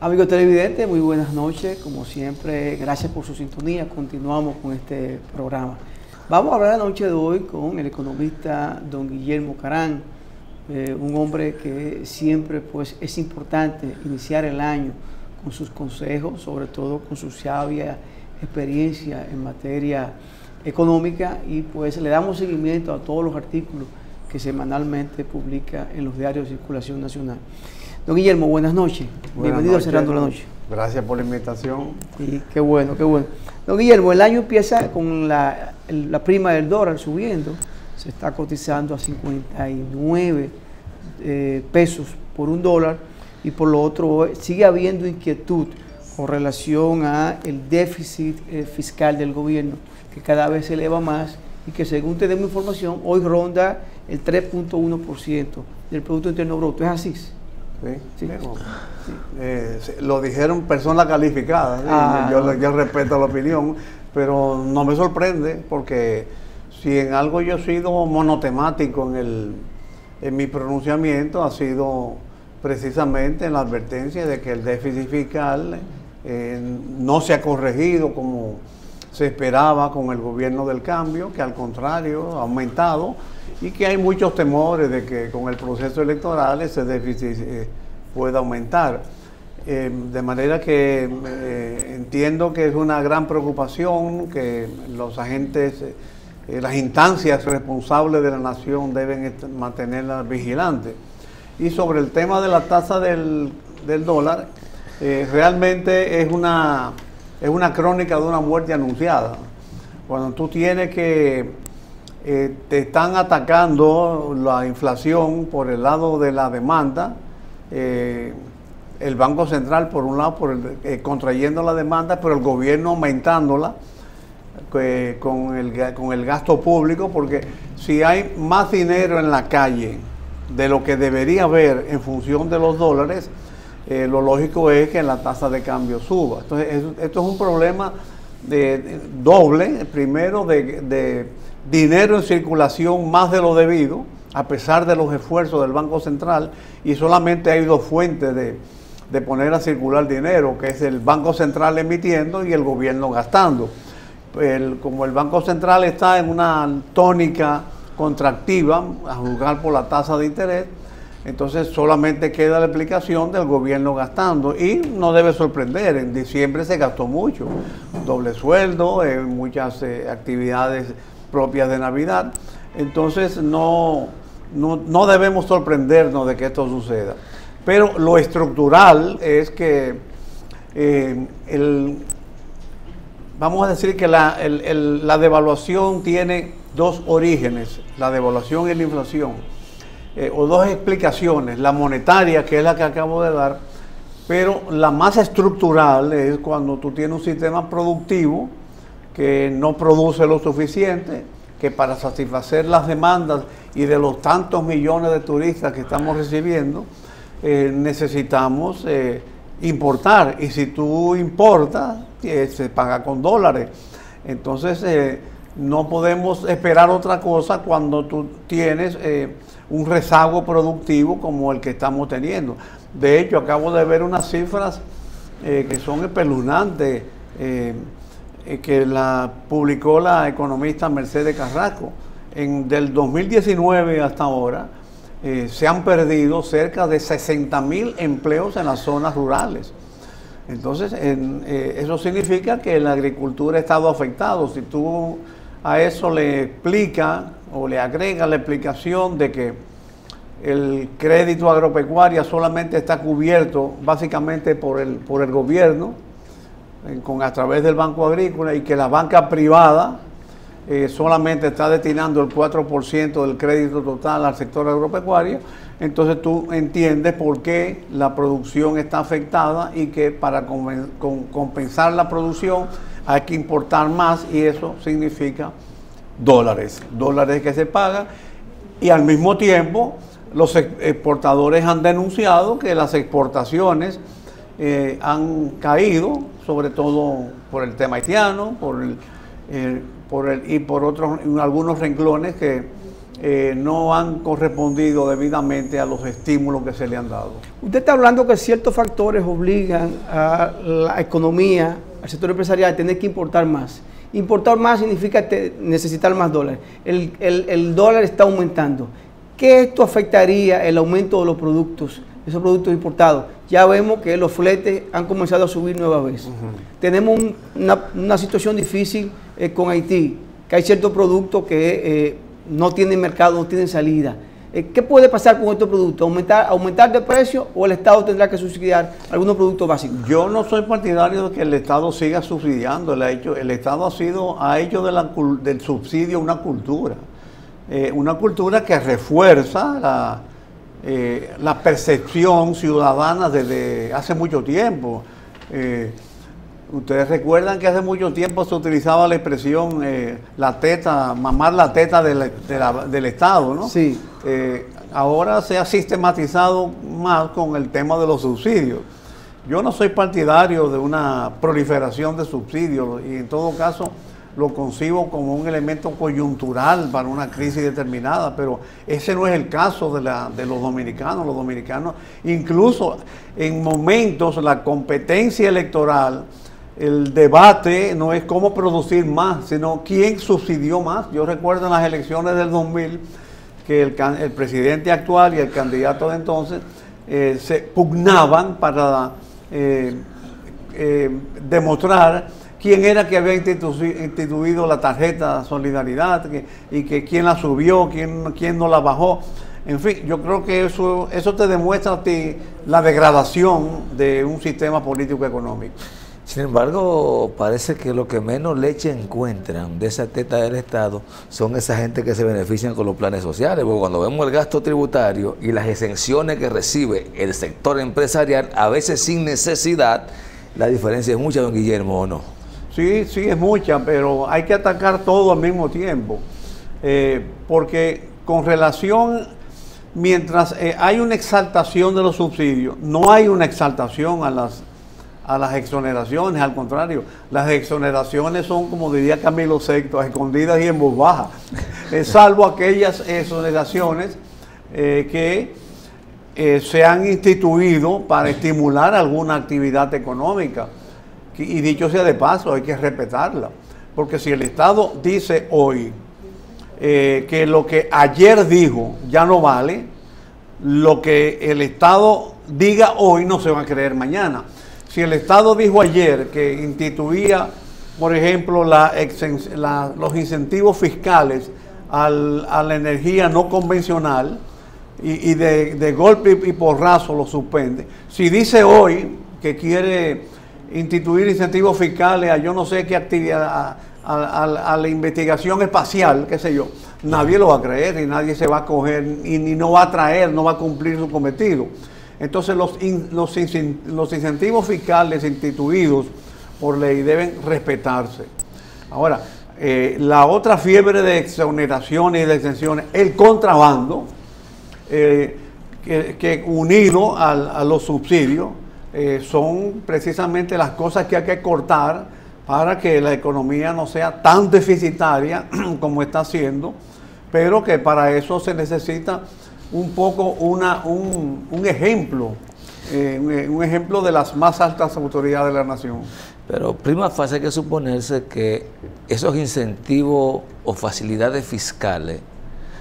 Amigos televidentes, muy buenas noches. Como siempre, gracias por su sintonía. Continuamos con este programa. Vamos a hablar la noche de hoy con el economista don Guillermo Carán, un hombre que siempre pues, es importante iniciar el año con sus consejos, sobre todo con su sabia experiencia en materia económica, y pues le damos seguimiento a todos los artículos que semanalmente publica en los diarios de circulación nacional. Don Guillermo, buenas noches. Bienvenido a Cerrando la Noche. Gracias por la invitación. Y qué bueno, qué bueno. Don Guillermo, el año empieza con la prima del dólar subiendo. Se está cotizando a 59 pesos por un dólar. Y por lo otro, sigue habiendo inquietud con relación a el déficit fiscal del gobierno, que cada vez se eleva más y que, según tenemos información, hoy ronda el 3.1% del Producto Interno Bruto. ¿Es así? Sí. Lo dijeron personas calificadas, yo respeto la opinión, pero no me sorprende, porque si en algo yo he sido monotemático en mi pronunciamiento, ha sido precisamente en la advertencia de que el déficit fiscal no se ha corregido como se esperaba con el gobierno del cambio, que al contrario ha aumentado, y que hay muchos temores de que con el proceso electoral ese déficit pueda aumentar. De manera que entiendo que es una gran preocupación, que los agentes, las instancias responsables de la nación deben mantenerla vigilante. Y sobre el tema de la tasa del dólar, realmente es una crónica de una muerte anunciada. Cuando tú tienes que te están atacando la inflación por el lado de la demanda, el Banco Central por un lado contrayendo la demanda, pero el gobierno aumentándola con el gasto público, porque si hay más dinero en la calle de lo que debería haber en función de los dólares, lo lógico es que la tasa de cambio suba. Entonces esto es un problema doble. Primero, de dinero en circulación más de lo debido, a pesar de los esfuerzos del Banco Central, y solamente hay dos fuentes de poner a circular dinero, que es el Banco Central emitiendo y el gobierno gastando. Como el Banco Central está en una tónica contractiva, a juzgar por la tasa de interés, entonces solamente queda la explicación del gobierno gastando, y no debe sorprender. En diciembre se gastó mucho, doble sueldo, muchas actividades propias de Navidad. Entonces no debemos sorprendernos de que esto suceda. Pero lo estructural es que vamos a decir que la devaluación tiene dos orígenes, la devaluación y la inflación, o dos explicaciones: la monetaria, que es la que acabo de dar, pero la más estructural es cuando tú tienes un sistema productivo que no produce lo suficiente, que para satisfacer las demandas y de los tantos millones de turistas que estamos recibiendo, necesitamos importar, y si tú importas, se paga con dólares. Entonces no podemos esperar otra cosa cuando tú tienes un rezago productivo como el que estamos teniendo. De hecho, acabo de ver unas cifras que son espeluznantes, que la publicó la economista Mercedes Carrasco. Del 2019 hasta ahora se han perdido cerca de 60.000 empleos en las zonas rurales. Entonces eso significa que la agricultura ha estado afectada. Si tú a eso le explicas o le agregas la explicación de que el crédito agropecuario solamente está cubierto básicamente por el gobierno, a través del Banco Agrícola, y que la banca privada solamente está destinando el 4% del crédito total al sector agropecuario, entonces tú entiendes por qué la producción está afectada, y que para compensar la producción hay que importar más, y eso significa dólares que se pagan. Y al mismo tiempo los exportadores han denunciado que las exportaciones han caído, sobre todo por el tema haitiano, y por algunos renglones que no han correspondido debidamente a los estímulos que se le han dado. Usted está hablando que ciertos factores obligan a la economía, al sector empresarial, a tener que importar más. Importar más significa necesitar más dólares. El dólar está aumentando. ¿Qué esto afectaría el aumento de los productos, esos productos importados? Ya vemos que los fletes han comenzado a subir nueva vez. Tenemos una situación difícil con Haití, que hay ciertos productos que no tienen mercado, no tienen salida. ¿Qué puede pasar con estos productos? ¿Aumentar de precio o el Estado tendrá que subsidiar algunos productos básicos? Yo no soy partidario de que el Estado siga subsidiando. El Estado ha hecho del subsidio una cultura que refuerza la percepción ciudadana desde hace mucho tiempo. Ustedes recuerdan que hace mucho tiempo se utilizaba la expresión mamar la teta del Estado, ¿no? Sí. Ahora se ha sistematizado más con el tema de los subsidios. Yo no soy partidario de una proliferación de subsidios y en todo caso lo concibo como un elemento coyuntural para una crisis determinada, pero ese no es el caso de los dominicanos. Los dominicanos, incluso en momentos, la competencia electoral, el debate no es cómo producir más, sino quién subsidió más. Yo recuerdo en las elecciones del 2000 que el presidente actual y el candidato de entonces se pugnaban para demostrar quién era que había instituido la tarjeta Solidaridad y que quién la subió, quién no la bajó. En fin, yo creo que eso te demuestra a ti la degradación de un sistema político-económico. Sin embargo, parece que lo que menos leche encuentran de esa teta del Estado son esa gente que se benefician con los planes sociales, porque cuando vemos el gasto tributario y las exenciones que recibe el sector empresarial, a veces sin necesidad, la diferencia es mucha, don Guillermo, ¿o no? Sí, es mucha, pero hay que atacar todo al mismo tiempo, porque con relación, mientras hay una exaltación de los subsidios, no hay una exaltación a las exoneraciones. Al contrario, las exoneraciones son, como diría Camilo VI, escondidas y en voz baja, salvo aquellas exoneraciones que se han instituido para estimular alguna actividad económica. Y dicho sea de paso, hay que respetarla, porque si el Estado dice hoy que lo que ayer dijo ya no vale, lo que el Estado diga hoy no se va a creer mañana. Si el Estado dijo ayer que instituía, por ejemplo, los incentivos fiscales a la energía no convencional y de golpe y porrazo lo suspende, si dice hoy que quiere instituir incentivos fiscales a yo no sé qué actividad, a la investigación espacial, qué sé yo, nadie lo va a creer y nadie se va a coger y no va a traer, no va a cumplir su cometido. Entonces los incentivos fiscales instituidos por ley deben respetarse. Ahora, la otra fiebre de exoneraciones y de exenciones, el contrabando, que unido a los subsidios, son precisamente las cosas que hay que cortar para que la economía no sea tan deficitaria como está siendo, pero que para eso se necesita un poco un ejemplo de las más altas autoridades de la nación. Pero prima facie hay que suponerse que esos incentivos o facilidades fiscales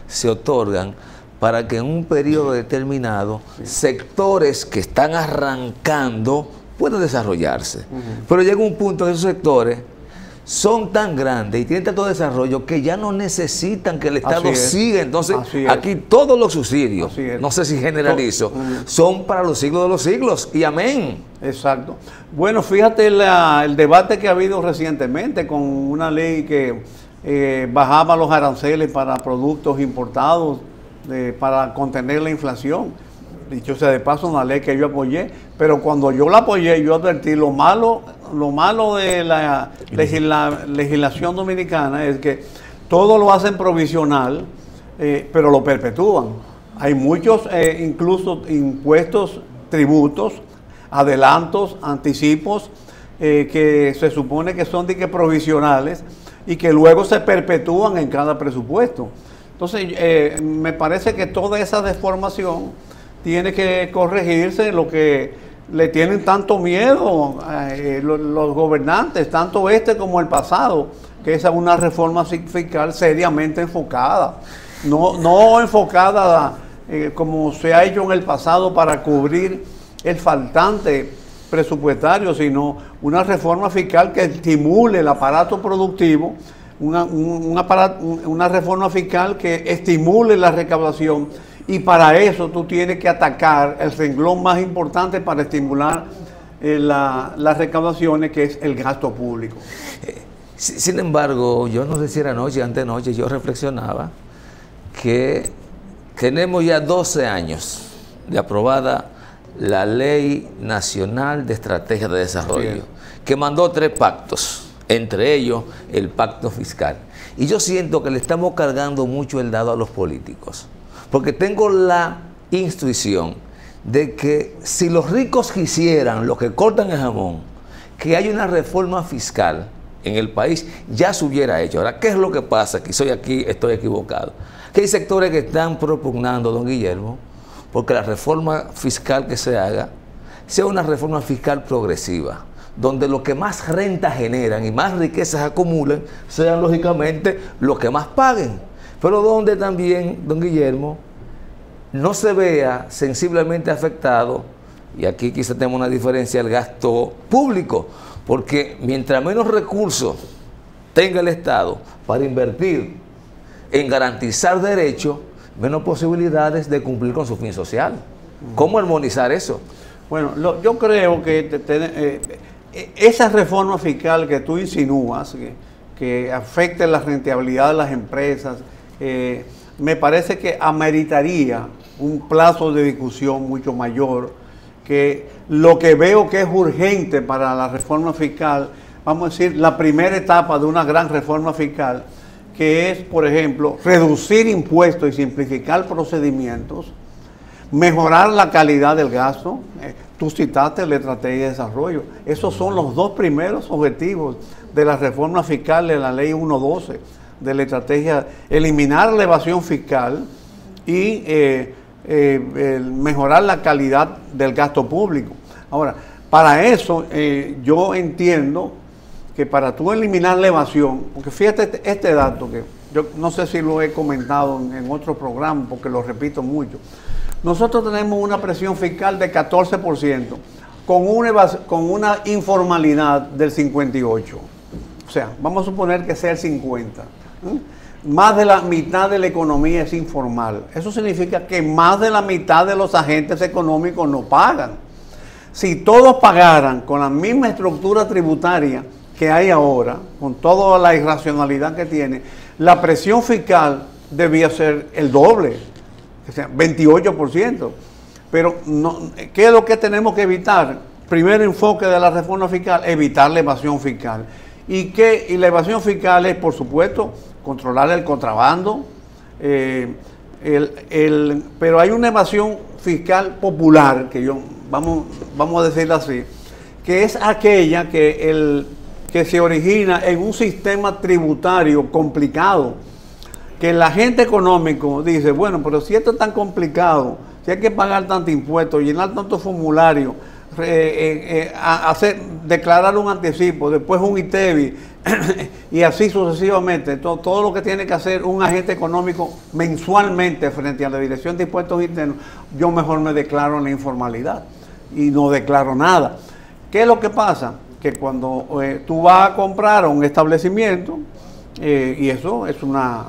se otorgan para que en un periodo determinado sectores que están arrancando puedan desarrollarse. Pero llega un punto en esos sectores son tan grandes y tienen tanto desarrollo que ya no necesitan que el Estado siga. Entonces, aquí todos los subsidios, no sé si generalizo, son para los siglos de los siglos, y amén. Exacto. Bueno, fíjate el debate que ha habido recientemente con una ley que bajaba los aranceles para productos importados para contener la inflación. Dicho sea de paso, una ley que yo apoyé, pero cuando yo la apoyé, yo advertí lo malo de la legislación dominicana es que todo lo hacen provisional, pero lo perpetúan. Hay muchos, incluso impuestos, tributos, adelantos, anticipos, que se supone que son provisionales y que luego se perpetúan en cada presupuesto. Entonces, me parece que toda esa deformación tiene que corregirse. Lo que le tienen tanto miedo los gobernantes, tanto este como el pasado, que es una reforma fiscal seriamente enfocada, no enfocada como se ha hecho en el pasado para cubrir el faltante presupuestario, sino una reforma fiscal que estimule el aparato productivo, una reforma fiscal que estimule la recaudación, y para eso tú tienes que atacar el renglón más importante para estimular las recaudaciones, que es el gasto público. Sin embargo, yo no sé si era anoche, antenoche, yo reflexionaba que tenemos ya 12 años de aprobada la Ley Nacional de Estrategia de Desarrollo, sí, que mandó 3 pactos, entre ellos el pacto fiscal. Y yo siento que le estamos cargando mucho el dado a los políticos, porque tengo la intuición de que si los ricos quisieran, los que cortan el jamón, que haya una reforma fiscal en el país, ya se hubiera hecho. Ahora, ¿qué es lo que pasa? Que estoy equivocado. Que hay sectores que están propugnando, don Guillermo, porque la reforma fiscal que se haga sea una reforma fiscal progresiva, donde los que más renta generan y más riquezas acumulen sean lógicamente los que más paguen, pero donde también, don Guillermo, no se vea sensiblemente afectado, y aquí quizá tenemos una diferencia, el gasto público, porque mientras menos recursos tenga el Estado para invertir en garantizar derechos, menos posibilidades de cumplir con su fin social. ¿Cómo armonizar eso? Bueno, yo creo que esa reforma fiscal que tú insinúas, que afecte la rentabilidad de las empresas, me parece que ameritaría un plazo de discusión mucho mayor, que lo que veo que es urgente para la reforma fiscal, vamos a decir, la primera etapa de una gran reforma fiscal, que es, por ejemplo, reducir impuestos y simplificar procedimientos, mejorar la calidad del gasto. Tú citaste la estrategia de desarrollo. Esos son los 2 primeros objetivos de la reforma fiscal de la ley 112, de la estrategia, eliminar la evasión fiscal y mejorar la calidad del gasto público. Ahora, para eso yo entiendo que para tú eliminar la evasión, porque fíjate este dato que yo no sé si lo he comentado en otro programa porque lo repito mucho. Nosotros tenemos una presión fiscal de 14% con una informalidad del 58%. O sea, vamos a suponer que sea el 50%. Más de la mitad de la economía es informal. Eso significa que más de la mitad de los agentes económicos no pagan. Si todos pagaran con la misma estructura tributaria que hay ahora, con toda la irracionalidad que tiene, la presión fiscal debía ser el doble, o sea, 28%. Pero no, ¿qué es lo que tenemos que evitar? Primer enfoque de la reforma fiscal, evitar la evasión fiscal. Y la evasión fiscal es, por supuesto, controlar el contrabando, pero hay una evasión fiscal popular, vamos a decirlo así, que es aquella que se origina en un sistema tributario complicado, que el agente económico dice, bueno, pero si esto es tan complicado, si hay que pagar tanto impuesto, llenar tanto formulario, declarar un anticipo, después un ITEBI, y así sucesivamente, todo lo que tiene que hacer un agente económico mensualmente frente a la Dirección de Impuestos Internos, yo mejor me declaro en la informalidad y no declaro nada. ¿Qué es lo que pasa? Que cuando tú vas a comprar a un establecimiento, y eso es una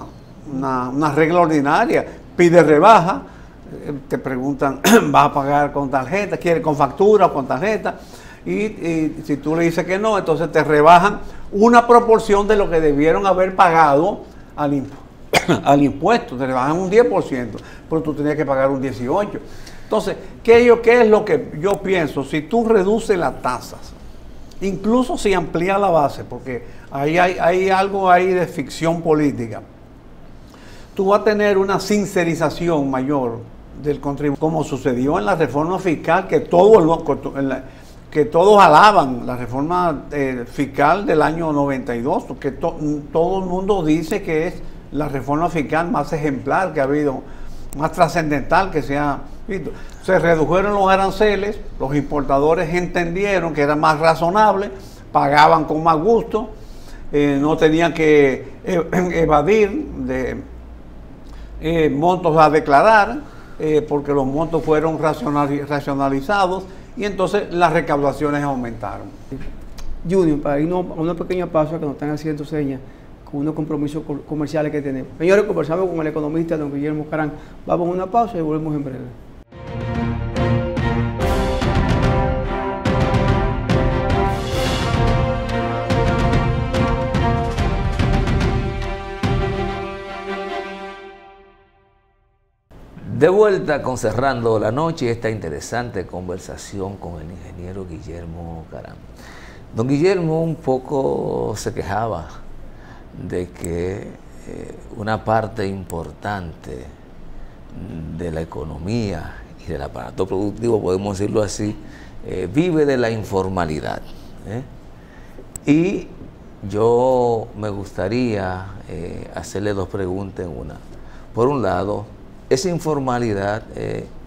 regla ordinaria, pide rebaja, te preguntan, ¿vas a pagar con tarjeta? ¿Quieres con factura o con tarjeta? Y si tú le dices que no, entonces te rebajan una proporción de lo que debieron haber pagado al impuesto, te rebajan un 10%, pero tú tenías que pagar un 18%. Entonces, ¿qué es lo que yo pienso? Si tú reduces las tasas, incluso si amplía la base, porque ahí hay algo ahí de ficción política, tú vas a tener una sincerización mayor del contribuyente, como sucedió en la reforma fiscal que todos alaban, la reforma fiscal del año 92, que todo el mundo dice que es la reforma fiscal más ejemplar que ha habido, más trascendental que se ha visto. Se redujeron los aranceles, los importadores entendieron que era más razonable, pagaban con más gusto, no tenían que evadir de montos a declarar, porque los montos fueron racionalizados y entonces las recaudaciones aumentaron. Junior, para irnos a una pequeña pausa que nos están haciendo señas con unos compromisos comerciales que tenemos. Señores, conversamos con el economista don Guillermo Carán. Vamos a una pausa y volvemos en breve. De vuelta con Cerrando la Noche, esta interesante conversación con el ingeniero Guillermo Carán. Don Guillermo un poco se quejaba de que una parte importante de la economía y del aparato productivo, podemos decirlo así, vive de la informalidad. Y yo me gustaría hacerle dos preguntas en una. Por un lado, esa informalidad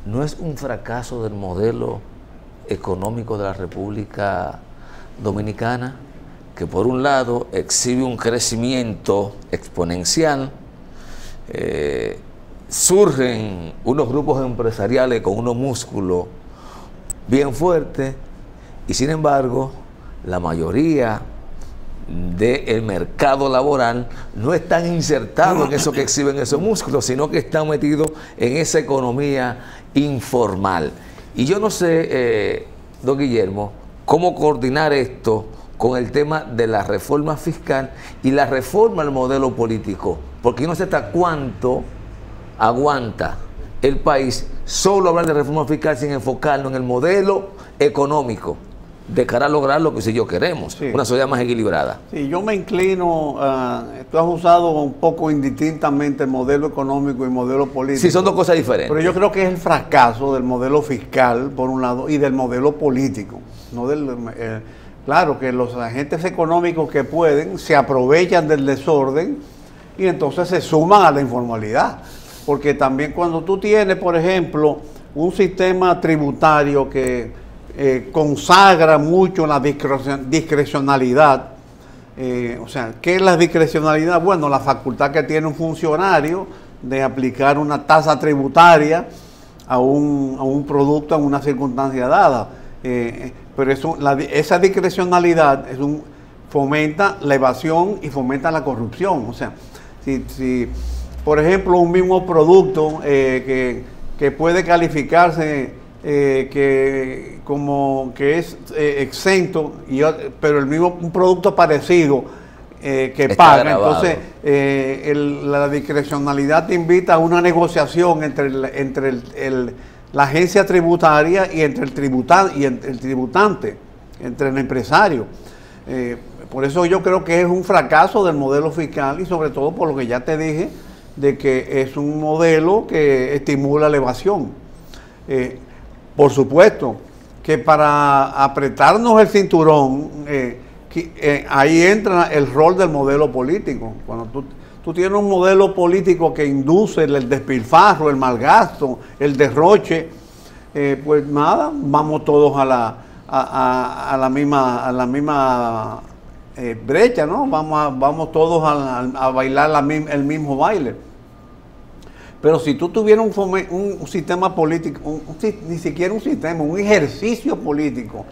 no es un fracaso del modelo económico de la República Dominicana, que por un lado exhibe un crecimiento exponencial, surgen unos grupos empresariales con unos músculos bien fuertes y sin embargo la mayoría del mercado laboral no están insertados en eso que exhiben esos músculos, sino que están metidos en esa economía informal. Y yo no sé, don Guillermo, cómo coordinar esto con el tema de la reforma fiscal y la reforma al modelo político, porque yo no sé hasta cuánto aguanta el país solo hablar de reforma fiscal sin enfocarnos en el modelo económico de cara a lograr lo que si yo queremos, sí, una sociedad más equilibrada. Sí, yo me inclino, tú has usado un poco indistintamente el modelo económico y el modelo político. Sí, son dos cosas diferentes. Pero yo creo que es el fracaso del modelo fiscal, por un lado, y del modelo político. No claro que los agentes económicos que pueden se aprovechan del desorden y entonces se suman a la informalidad. Porque también cuando tú tienes, por ejemplo, un sistema tributario que consagra mucho la discrecionalidad. O sea, ¿qué es la discrecionalidad? Bueno, la facultad que tiene un funcionario de aplicar una tasa tributaria a un producto en una circunstancia dada. Pero esa discrecionalidad fomenta la evasión y fomenta la corrupción. O sea, si por ejemplo, un mismo producto que puede calificarse como que es exento, pero un producto parecido que está paga, grabado. Entonces la discrecionalidad te invita a una negociación entre la agencia tributaria y entre el tributante, entre el empresario. Por eso yo creo que es un fracaso del modelo fiscal y sobre todo por lo que ya te dije, de que es un modelo que estimula la evasión. Por supuesto que para apretarnos el cinturón, ahí entra el rol del modelo político. Cuando tú tienes un modelo político que induce el despilfarro, el malgasto, el derroche, pues nada, vamos todos a la misma brecha, ¿no? Vamos todos a bailar el mismo baile. Pero si tú tuvieras un sistema político, ni siquiera un sistema, un ejercicio político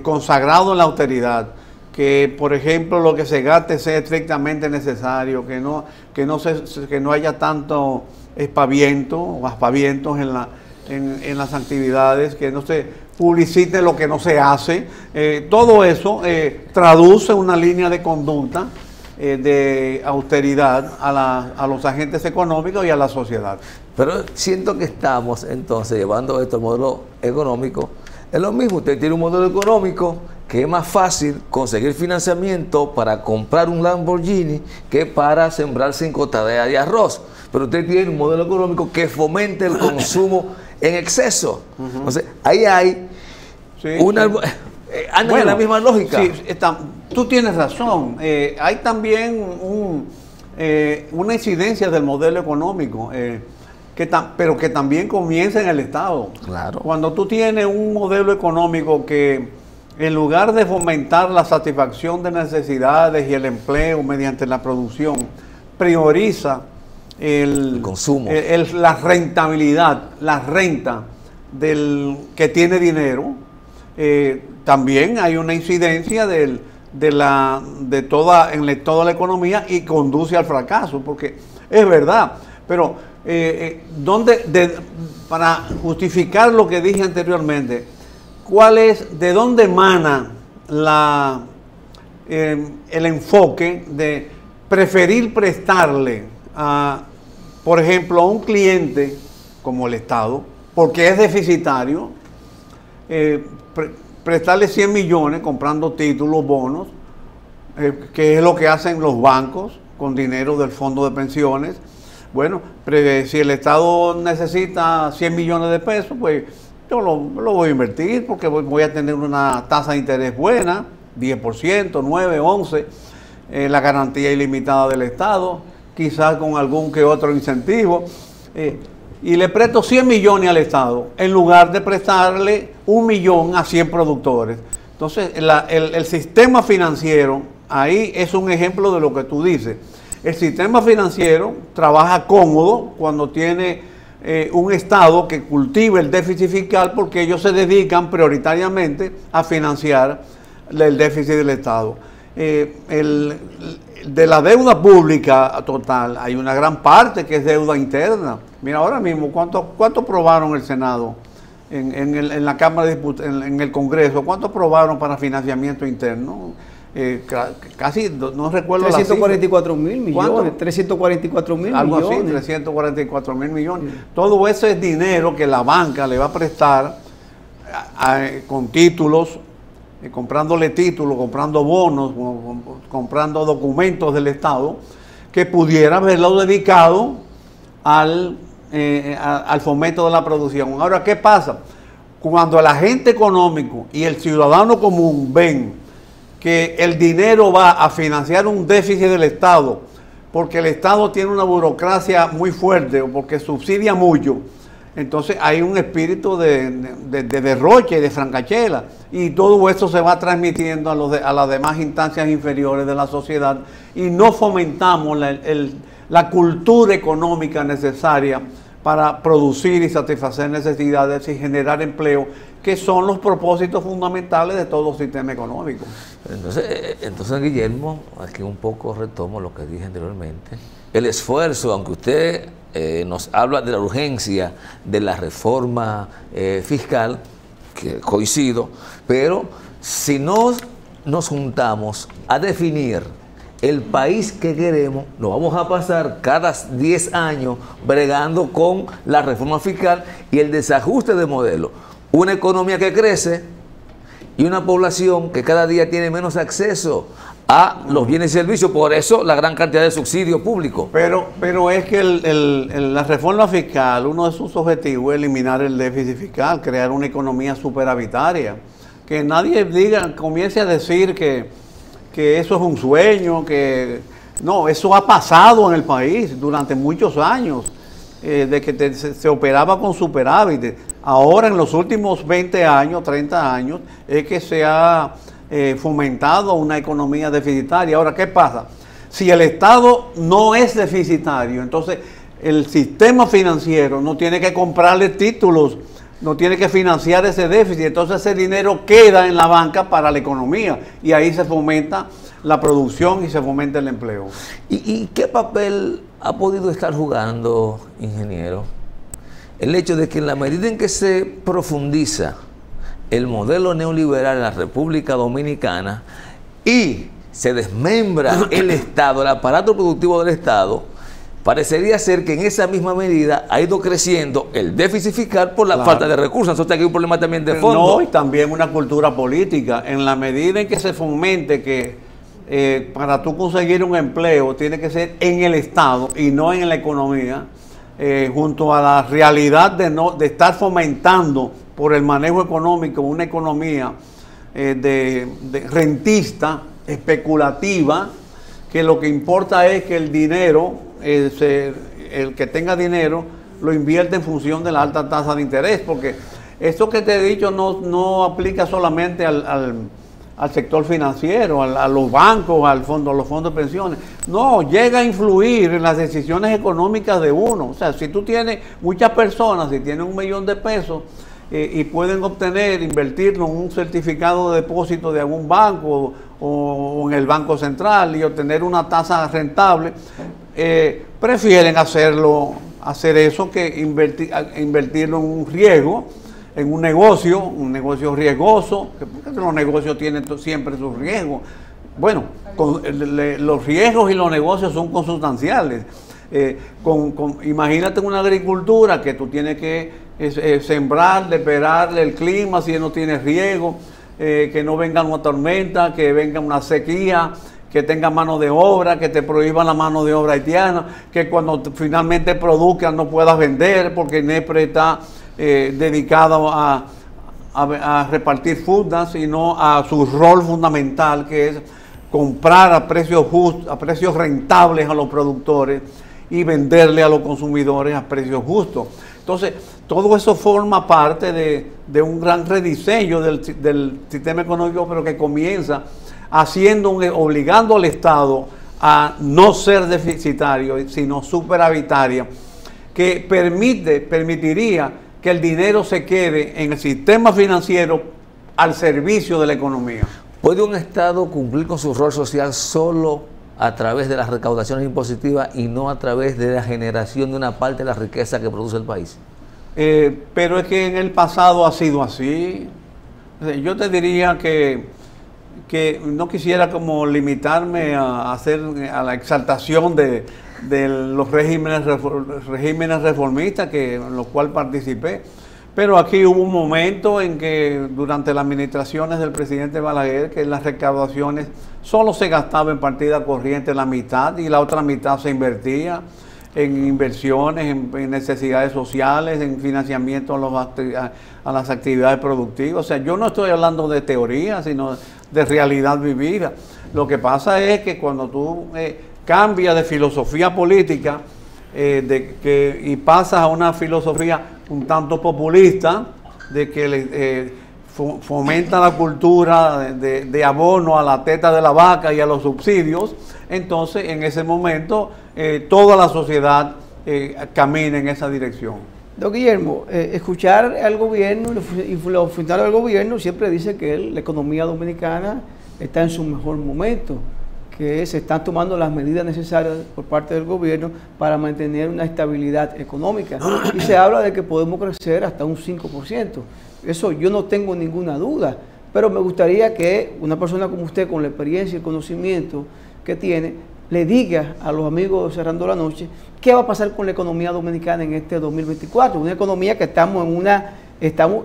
consagrado en la austeridad, que por ejemplo lo que se gaste sea estrictamente necesario, que no haya tanto aspavientos en las actividades, que no se publicite lo que no se hace, todo eso traduce una línea de conducta de austeridad a los agentes económicos y a la sociedad. Pero siento que estamos entonces llevando esto al modelo económico. Es lo mismo, usted tiene un modelo económico que es más fácil conseguir financiamiento para comprar un Lamborghini que para sembrar 5 tareas de arroz. Pero usted tiene un modelo económico que fomente el consumo en exceso. Entonces, ahí hay una... Andan en la misma lógica. Sí, tú tienes razón. Hay también una incidencia del modelo económico, pero que también comienza en el Estado. Claro. Cuando tú tienes un modelo económico que en lugar de fomentar la satisfacción de necesidades y el empleo mediante la producción, prioriza el consumo, la rentabilidad, la renta del que tiene dinero, también hay una incidencia de toda la economía y conduce al fracaso, porque es verdad, pero para justificar lo que dije anteriormente, ¿de dónde emana el enfoque de preferir prestarle por ejemplo, a un cliente como el Estado, porque es deficitario, prestarle 100 millones comprando títulos, bonos, que es lo que hacen los bancos con dinero del fondo de pensiones? Bueno, si el Estado necesita 100 millones de pesos, pues yo lo voy a invertir porque voy a tener una tasa de interés buena, 10%, 9, 11, la garantía ilimitada del Estado, quizás con algún que otro incentivo, y le presto 100 millones al Estado, en lugar de prestarle 1 millón a 100 productores. Entonces, el sistema financiero, ahí es un ejemplo de lo que tú dices. El sistema financiero trabaja cómodo cuando tiene un Estado que cultiva el déficit fiscal, porque ellos se dedican prioritariamente a financiar el déficit del Estado. De la deuda pública total, hay una gran parte que es deuda interna. Mira, ahora mismo, ¿cuánto aprobaron el Senado, en la Cámara de Diputados, en el Congreso? ¿Cuánto aprobaron para financiamiento interno? Casi, no recuerdo 344 mil millones, 344 mil millones. Algo así, 344 mil millones. Sí. Todo eso es dinero que la banca le va a prestar con títulos, comprándole títulos, comprando bonos, comprando documentos del Estado, que pudiera haberlo dedicado al fomento de la producción. Ahora, ¿qué pasa? Cuando el agente económico y el ciudadano común ven que el dinero va a financiar un déficit del Estado, porque el Estado tiene una burocracia muy fuerte o porque subsidia mucho, entonces hay un espíritu de derroche, de francachela, y todo eso se va transmitiendo a las demás instancias inferiores de la sociedad, y no fomentamos la cultura económica necesaria para producir y satisfacer necesidades y generar empleo, que son los propósitos fundamentales de todo sistema económico. Entonces, Guillermo, aquí un poco retomo lo que dije anteriormente. El esfuerzo, aunque usted nos habla de la urgencia de la reforma fiscal, que coincido, pero si no nos juntamos a definir el país que queremos, nos vamos a pasar cada 10 años bregando con la reforma fiscal y el desajuste de modelo. Una economía que crece y una población que cada día tiene menos acceso a los bienes y servicios, por eso la gran cantidad de subsidio público. Pero es que la reforma fiscal, uno de sus objetivos es eliminar el déficit fiscal, crear una economía superavitaria. Que nadie comience a decir que eso es un sueño, que no, eso ha pasado en el país durante muchos años, de que se operaba con superávit. Ahora, en los últimos 20 años, 30 años, es que se ha fomentado una economía deficitaria. Ahora, ¿qué pasa? Si el Estado no es deficitario, entonces el sistema financiero no tiene que comprarle títulos, no tiene que financiar ese déficit, entonces ese dinero queda en la banca para la economía y ahí se fomenta la producción y se fomenta el empleo. ¿Y qué papel ha podido estar jugando, ingeniero, el hecho de que en la medida en que se profundiza el modelo neoliberal en la República Dominicana y se desmembra el Estado, el aparato productivo del Estado, parecería ser que en esa misma medida ha ido creciendo el déficit fiscal por la falta de recursos? Entonces aquí hay un problema también de fondo. No, y también una cultura política. En la medida en que se fomente que para tú conseguir un empleo tiene que ser en el Estado y no en la economía, junto a la realidad de estar fomentando por el manejo económico una economía de rentista, especulativa, que lo que importa es que el dinero, el que tenga dinero, lo invierte en función de la alta tasa de interés, porque esto que te he dicho no aplica solamente al sector financiero, a los bancos, a los fondos de pensiones. No, llega a influir en las decisiones económicas de uno. O sea, si tú tienes muchas personas, si tienen $1 millón de pesos y pueden invertirlo en un certificado de depósito de algún banco o en el Banco Central y obtener una tasa rentable, prefieren hacer eso que invertirlo en un riesgo, en un negocio riesgoso, porque los negocios tienen siempre sus riesgos. Bueno, los riesgos y los negocios son consustanciales. Imagínate una agricultura que tú tienes que sembrar, esperarle el clima, si no tienes riego, que no venga una tormenta, que venga una sequía, que tenga mano de obra, que te prohíban la mano de obra haitiana, que cuando finalmente produzcan no puedas vender porque INEPRE está dedicado a repartir fundas, sino a su rol fundamental, que es comprar a precios justos, a precios rentables a los productores y venderle a los consumidores a precios justos. Entonces, todo eso forma parte de un gran rediseño del sistema económico, pero que comienza obligando al Estado a no ser deficitario, sino superavitaria, que permitiría que el dinero se quede en el sistema financiero al servicio de la economía. ¿Puede un Estado cumplir con su rol social solo a través de las recaudaciones impositivas y no a través de la generación de una parte de la riqueza que produce el país? Pero es que en el pasado ha sido así. Yo te diría que no quisiera como limitarme a la exaltación de los regímenes reformistas en los cuales participé, pero aquí hubo un momento en que durante las administraciones del presidente Balaguer, que las recaudaciones solo se gastaba en partida corriente la mitad y la otra mitad se invertía en inversiones, en necesidades sociales, en financiamiento a las actividades productivas. O sea, yo no estoy hablando de teoría, sino de realidad vivida. Lo que pasa es que cuando tú cambias de filosofía política y pasas a una filosofía un tanto populista, de que fomenta la cultura de abono a la teta de la vaca y a los subsidios, entonces en ese momento toda la sociedad camina en esa dirección. Don Guillermo, escuchar al gobierno y los funcionarios del gobierno siempre dice que la economía dominicana está en su mejor momento, que se están tomando las medidas necesarias por parte del gobierno para mantener una estabilidad económica. Y se habla de que podemos crecer hasta un 5%. Eso yo no tengo ninguna duda, pero me gustaría que una persona como usted, con la experiencia y el conocimiento que tiene, le diga a los amigos de Cerrando la Noche qué va a pasar con la economía dominicana en este 2024. Una economía que estamos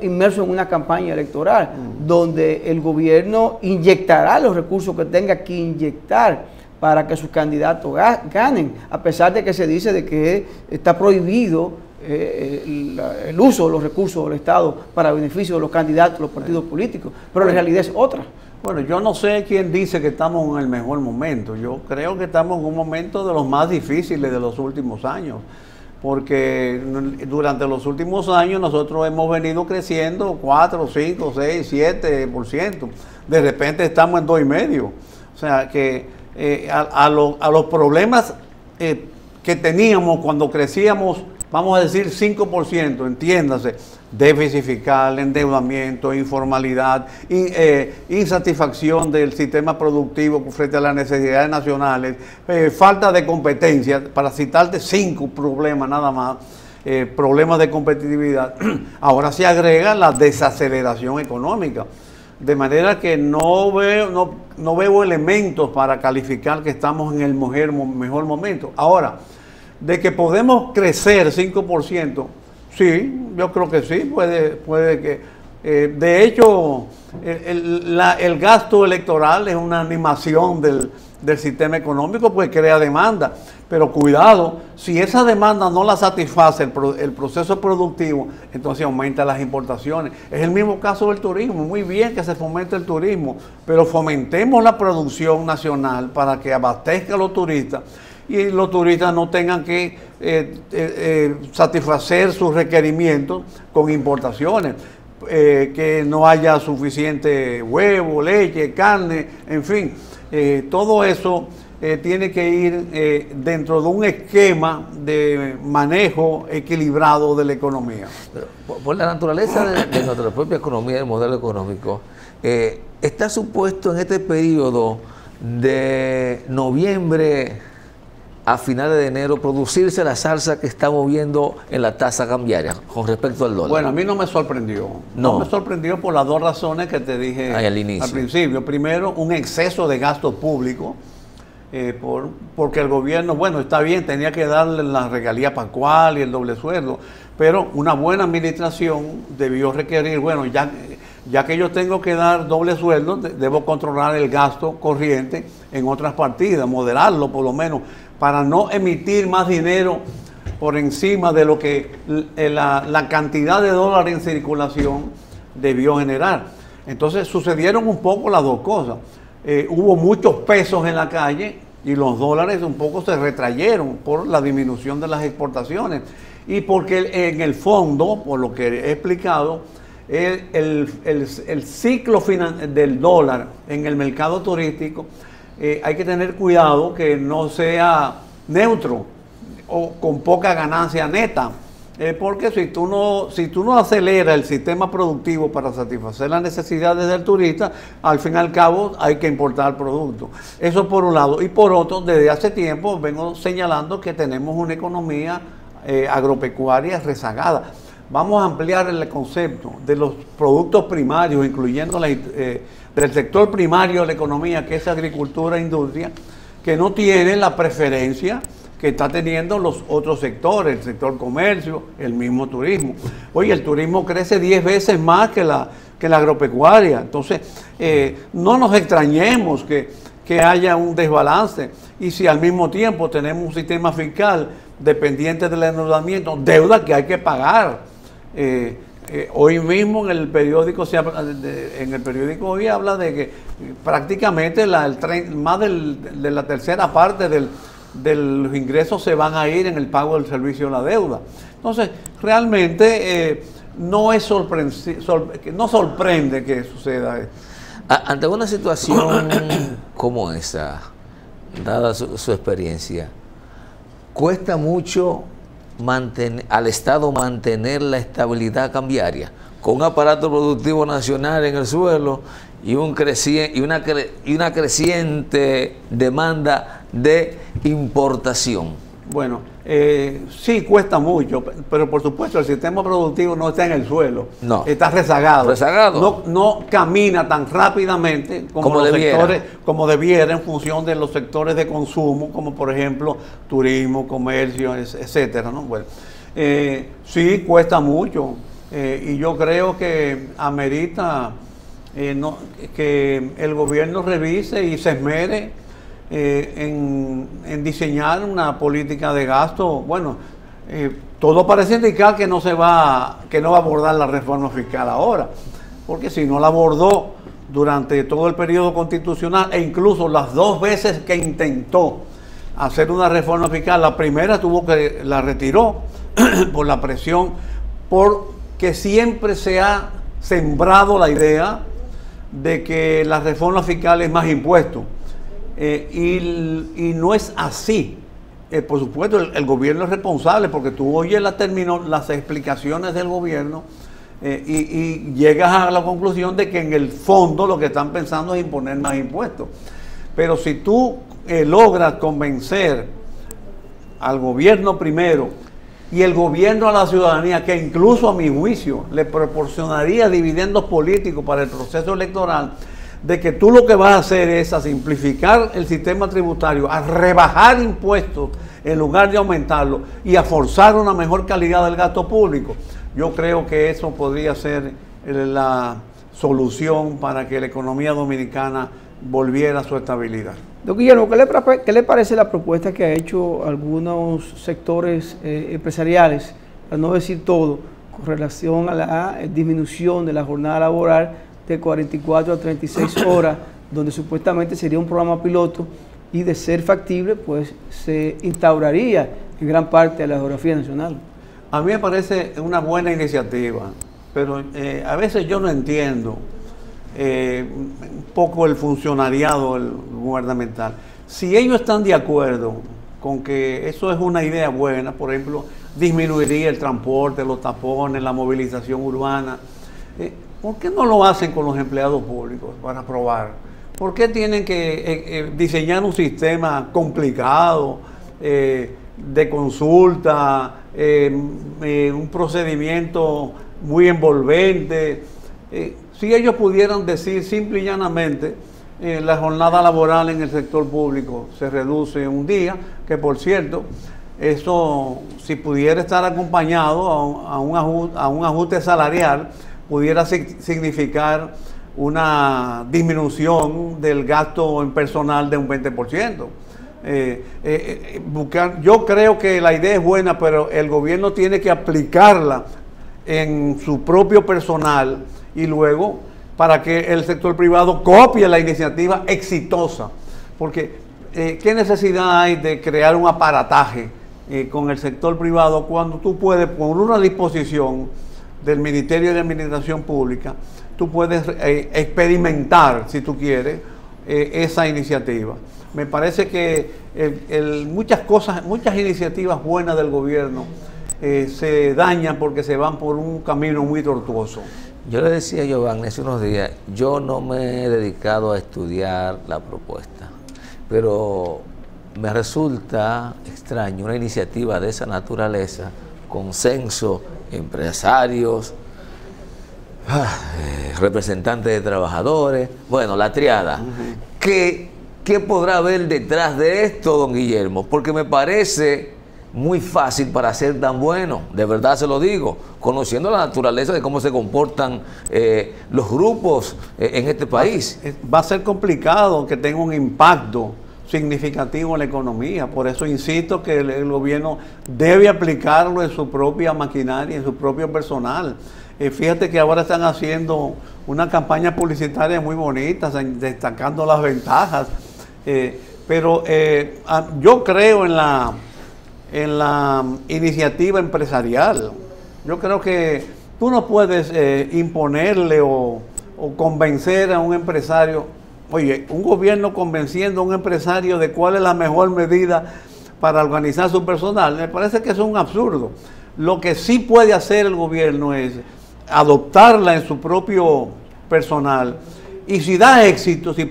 inmersos en una campaña electoral, donde el gobierno inyectará los recursos que tenga que inyectar para que sus candidatos ganen, a pesar de que se dice de que está prohibido el uso de los recursos del Estado para beneficio de los candidatos, los partidos políticos, pero la realidad es otra. Bueno, yo no sé quién dice que estamos en el mejor momento. Yo creo que estamos en un momento de los más difíciles de los últimos años, porque durante los últimos años nosotros hemos venido creciendo 4, 5, 6, 7%. De repente estamos en 2,5%. O sea que a los problemas que teníamos cuando crecíamos, vamos a decir 5%, entiéndase, déficit fiscal, endeudamiento, informalidad, insatisfacción del sistema productivo frente a las necesidades nacionales, falta de competencia, para citarte 5 problemas nada más, problemas de competitividad. Ahora se agrega la desaceleración económica, de manera que no veo elementos para calificar que estamos en el mejor momento. Ahora, de que podemos crecer 5%, sí, yo creo que sí, De hecho, el gasto electoral es una animación del sistema económico, pues crea demanda. Pero cuidado, si esa demanda no la satisface el proceso productivo, entonces aumenta las importaciones. Es el mismo caso del turismo. Muy bien que se fomente el turismo, pero fomentemos la producción nacional para que abastezca a los turistas y los turistas no tengan que satisfacer sus requerimientos con importaciones. Que no haya suficiente huevo, leche, carne, en fin, todo eso tiene que ir dentro de un esquema de manejo equilibrado de la economía. Pero por la naturaleza de nuestra propia economía, del modelo económico, está supuesto en este periodo de noviembre a finales de enero producirse la salsa que estamos viendo en la tasa cambiaria con respecto al dólar. Bueno, a mí no me sorprendió. No me sorprendió por las dos razones que te dije al principio. Primero, un exceso de gasto público, porque el gobierno, bueno, está bien, tenía que darle la regalía pascual y el doble sueldo, pero una buena administración debió requerir, bueno, ya que yo tengo que dar doble sueldo, debo controlar el gasto corriente en otras partidas, moderarlo por lo menos, para no emitir más dinero por encima de lo que la cantidad de dólares en circulación debió generar. Entonces sucedieron un poco las dos cosas. Hubo muchos pesos en la calle y los dólares un poco se retrayeron por la disminución de las exportaciones y porque en el fondo, por lo que he explicado, el ciclo del dólar en el mercado turístico, hay que tener cuidado que no sea neutro o con poca ganancia neta, porque si tú no aceleras el sistema productivo para satisfacer las necesidades del turista, al fin y al cabo hay que importar productos. Eso por un lado. Y por otro, desde hace tiempo vengo señalando que tenemos una economía agropecuaria rezagada. Vamos a ampliar el concepto de los productos primarios, incluyendo del sector primario de la economía, que es agricultura e industria, que no tiene la preferencia que está teniendo los otros sectores, el sector comercio, el mismo turismo. Oye, el turismo crece 10 veces más que la agropecuaria. Entonces, no nos extrañemos que haya un desbalance. Y si al mismo tiempo tenemos un sistema fiscal dependiente del endeudamiento, deuda que hay que pagar. Hoy mismo en el periódico hoy habla de que prácticamente más de la tercera parte de los ingresos se van a ir en el pago del servicio de la deuda. Entonces, realmente no sorprende que suceda esto. Ante una situación como esa, dada su experiencia, cuesta mucho al Estado mantener la estabilidad cambiaria con un aparato productivo nacional en el suelo y una creciente demanda de importación. Bueno, sí cuesta mucho, pero por supuesto el sistema productivo no está en el suelo, no, está rezagado. No camina tan rápidamente como debiera en función de los sectores de consumo, como por ejemplo turismo, comercio, etcétera, ¿no? Bueno, sí cuesta mucho y yo creo que amerita que el gobierno revise y se esmere en diseñar una política de gasto. Bueno, todo parece indicar que no va a abordar la reforma fiscal ahora, porque si no la abordó durante todo el periodo constitucional e incluso las dos veces que intentó hacer una reforma fiscal, la primera la retiró por la presión, porque siempre se ha sembrado la idea de que la reforma fiscal es más impuestos. Y no es así. Por supuesto, el gobierno es responsable porque tú oyes las explicaciones del gobierno y llegas a la conclusión de que en el fondo lo que están pensando es imponer más impuestos. Pero si tú logras convencer al gobierno primero y el gobierno a la ciudadanía, que incluso a mi juicio le proporcionaría dividendos políticos para el proceso electoral, de que tú lo que vas a hacer es a simplificar el sistema tributario, a rebajar impuestos en lugar de aumentarlo y a forzar una mejor calidad del gasto público. Yo creo que eso podría ser la solución para que la economía dominicana volviera a su estabilidad. Don Guillermo, ¿qué le parece la propuesta que ha hecho algunos sectores empresariales, para no decir todo, con relación a la disminución de la jornada laboral de 44 a 36 horas, donde supuestamente sería un programa piloto y de ser factible, pues se instauraría en gran parte de la geografía nacional? A mí me parece una buena iniciativa, pero a veces yo no entiendo un poco el funcionariado gubernamental. Si ellos están de acuerdo con que eso es una idea buena, por ejemplo, disminuiría el transporte, los tapones, la movilización urbana, ¿por qué no lo hacen con los empleados públicos para probar? ¿Por qué tienen que diseñar un sistema complicado de consulta, un procedimiento muy envolvente? Si ellos pudieran decir simple y llanamente, la jornada laboral en el sector público se reduce un día, que por cierto, eso si pudiera estar acompañado a un ajuste salarial, pudiera significar una disminución del gasto en personal de un 20%. Yo creo que la idea es buena, pero el gobierno tiene que aplicarla en su propio personal y luego para que el sector privado copie la iniciativa exitosa. Porque ¿qué necesidad hay de crear un aparataje con el sector privado cuando tú puedes, por una disposición del Ministerio de Administración Pública, tú puedes experimentar, si tú quieres, esa iniciativa? Me parece que muchas iniciativas buenas del gobierno se dañan porque se van por un camino muy tortuoso. Yo le decía a Giovanni hace unos días, yo no me he dedicado a estudiar la propuesta, pero me resulta extraño una iniciativa de esa naturaleza, consenso, empresarios, representantes de trabajadores, bueno, la triada. ¿Qué podrá haber detrás de esto, don Guillermo? Porque me parece muy fácil para ser tan bueno, de verdad se lo digo, conociendo la naturaleza de cómo se comportan los grupos en este país. Va a ser complicado que tenga un impacto significativo en la economía, por eso insisto que el gobierno debe aplicarlo en su propia maquinaria, en su propio personal. Fíjate que ahora están haciendo una campaña publicitaria muy bonita, destacando las ventajas, pero yo creo en la iniciativa empresarial. Yo creo que tú no puedes imponerle o convencer a un empresario. Oye, un gobierno convenciendo a un empresario de cuál es la mejor medida para organizar su personal, me parece que eso es un absurdo. Lo que sí puede hacer el gobierno es adoptarla en su propio personal, y si da éxito, si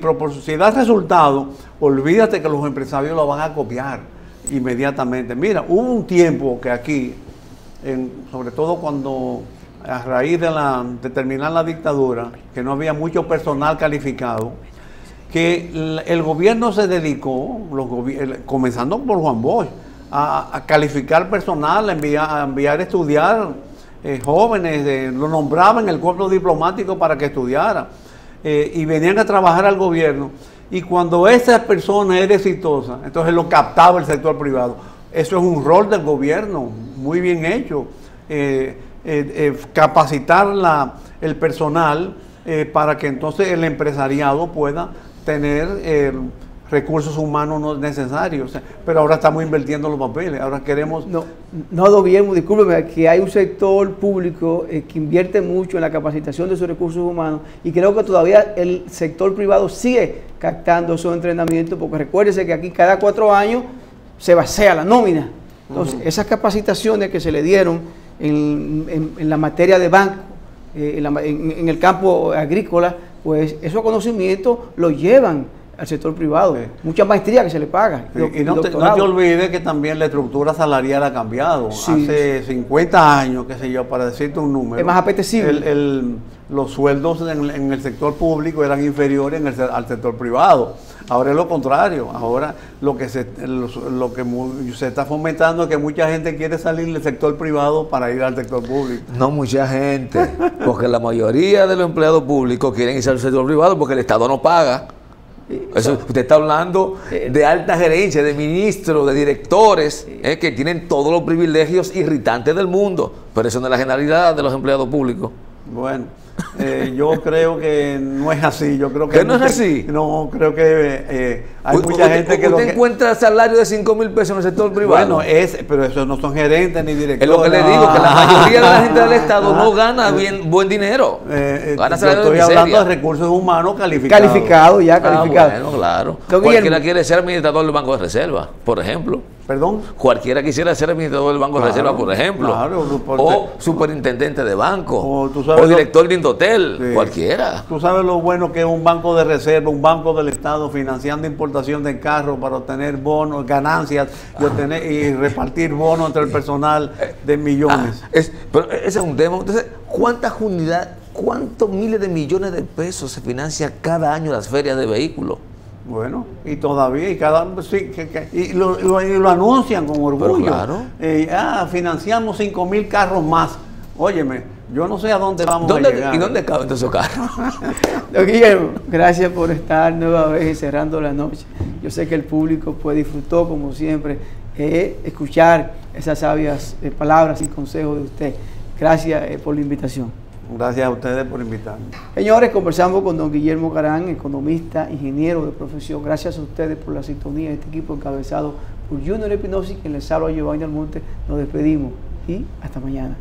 da resultado, olvídate que los empresarios lo van a copiar inmediatamente. Mira, hubo un tiempo que aquí, sobre todo cuando a raíz de terminar la dictadura, que no había mucho personal calificado, que el gobierno se dedicó, comenzando por Juan Bosch, a calificar personal, a enviar a estudiar jóvenes, lo nombraban en el cuerpo diplomático para que estudiara, y venían a trabajar al gobierno. Y cuando esa persona era exitosa, entonces lo captaba el sector privado. Eso es un rol del gobierno, muy bien hecho, capacitar el personal para que entonces el empresariado pueda tener recursos humanos necesarios. Pero ahora estamos invirtiendo los papeles, ahora queremos... No, don Guillermo, discúlpeme, que hay un sector público que invierte mucho en la capacitación de sus recursos humanos, y creo que todavía el sector privado sigue captando esos entrenamientos, porque recuérdese que aquí cada 4 años se vacía la nómina. Entonces, esas capacitaciones que se le dieron en la materia de banco, en el campo agrícola, pues esos conocimientos los llevan al sector privado. Mucha maestría que se le paga. Y no te olvides que también la estructura salarial ha cambiado. Sí. Hace 50 años, qué sé yo, para decirte un número. Es más apetecible. Los sueldos en el sector público eran inferiores al sector privado. Ahora es lo contrario. Ahora lo que se está fomentando es que mucha gente quiere salir del sector privado para ir al sector público. No mucha gente, porque la mayoría de los empleados públicos quieren irse al sector privado porque el Estado no paga. Eso, usted está hablando de alta gerencia, de ministros, de directores, que tienen todos los privilegios irritantes del mundo, pero eso no es la generalidad de los empleados públicos. Bueno, yo creo que no es así. Yo creo que no es así. No, creo que hay mucha gente que usted encuentra salario de 5,000 pesos en el sector privado. Bueno, pero esos no son gerentes ni directores. Es lo que le digo, que la mayoría de la gente del Estado no gana buen dinero. Gana salario yo estoy hablando de recursos humanos calificados. Calificado, ya calificado. Bueno, claro. Cualquiera quiere ser administrador del Banco de Reserva, por ejemplo. ¿Perdón? Cualquiera quisiera ser administrador del Banco de Reserva, por ejemplo. Claro, o superintendente de banco. O director de Indotel. Sí. Cualquiera. Tú sabes lo bueno que es un banco de reserva, un banco del Estado financiando importación de carros para obtener bonos, ganancias y repartir bonos entre el personal de millones. Pero ese es un tema. Entonces, ¿cuántos miles de millones de pesos se financian cada año las ferias de vehículos? Bueno, y todavía, y lo anuncian con orgullo. Pero claro. Financiamos 5,000 carros más. Óyeme, yo no sé a dónde vamos a llegar. ¿Y dónde caben todos esos carros? Don Guillermo, gracias por estar nueva vez cerrando la noche. Yo sé que el público pues disfrutó, como siempre, escuchar esas sabias palabras y consejos de usted. Gracias por la invitación. Gracias a ustedes por invitarme. Señores, conversamos con don Guillermo Carán, economista, ingeniero de profesión. Gracias a ustedes por la sintonía de este equipo encabezado por Junior Espinosa, quien les habla, Giovanni Almonte. Nos despedimos y hasta mañana.